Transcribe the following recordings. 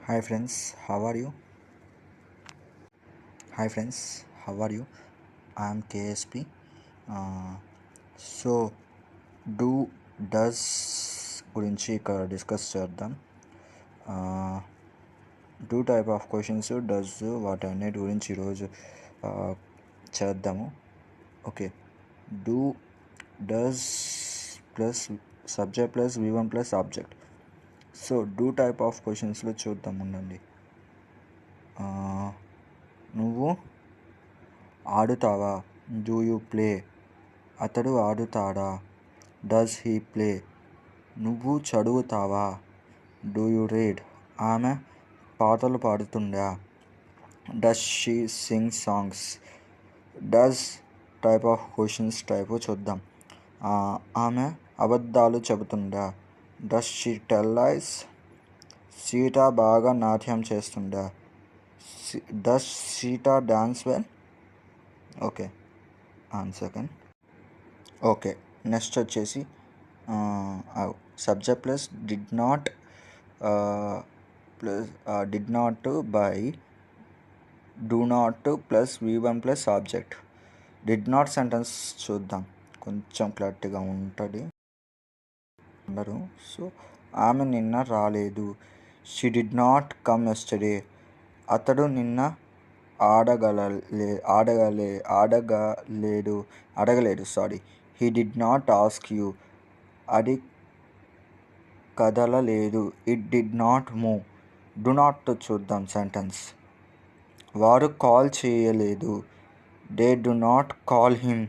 Hi friends, how are you? Hi friends, how are you? I am KSP. Uh, so, do does గురించి ఇక్కడ discuss చేద్దాం. Two type of questions does వాటి అన్నిటి గురించి ఈరోజు చేద్దాము. Okay, do does plus subject plus V1 plus object. So do type of క్వశ్చన్స్లో చూద్దాం ఉండండి. నువ్వు ఆడుతావా? Do you play? అతడు ఆడుతాడా? Does he play? నువ్వు చదువుతావా? Do you read? ఆమె పాటలు పాడుతుందా? Does she sing songs? Does type of questions type చూద్దాం. ఆమె అబద్ధాలు చెబుతుందా? Does she tell lies? Sita బాగా నాట్యం చేస్తుందా? Does Sita dance well? Okay, second. Okay, next వచ్చేసి subject plus did not by do not plus V1 plus object. Did not sentence చూద్దాం, కొంచెం క్లారిటీగా ఉంటుంది అందరూ. సో ఆమె నిన్న రాలేదు. She did not come yesterday. అతడు నిన్న అడగలేడు. He did not ask you. అది కదలలేదు. It did not move. Do not చూద్దాం సెంటెన్స్. వారు కాల్ చేయలేదు. They do not call him.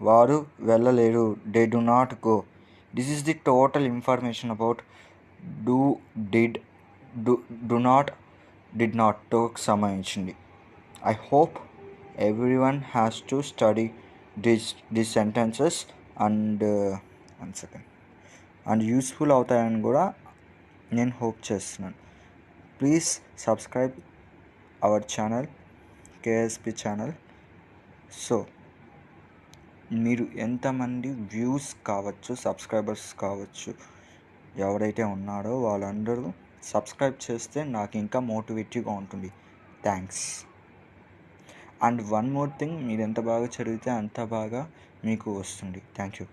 వారు వెళ్ళలేరు. They do not go. This is the total information about do, did, do not, did నాట్తో సంబంధించింది. I hope everyone has to study these sentences and useful అవుతాయని కూడా నేను hope చేస్తున్నాను. Please subscribe our channel, KSP channel. So మీరు ఎంతమంది views కావచ్చు, subscribers కావచ్చు, ఎవరైతే ఉన్నారో వాళ్ళందరూ సబ్స్క్రైబ్ చేస్తే నాకు ఇంకా మోటివేటివ్గా ఉంటుంది. Thanks. And one more thing, మీరు ఎంత బాగా చదివితే అంత బాగా మీకు వస్తుంది. Thank you.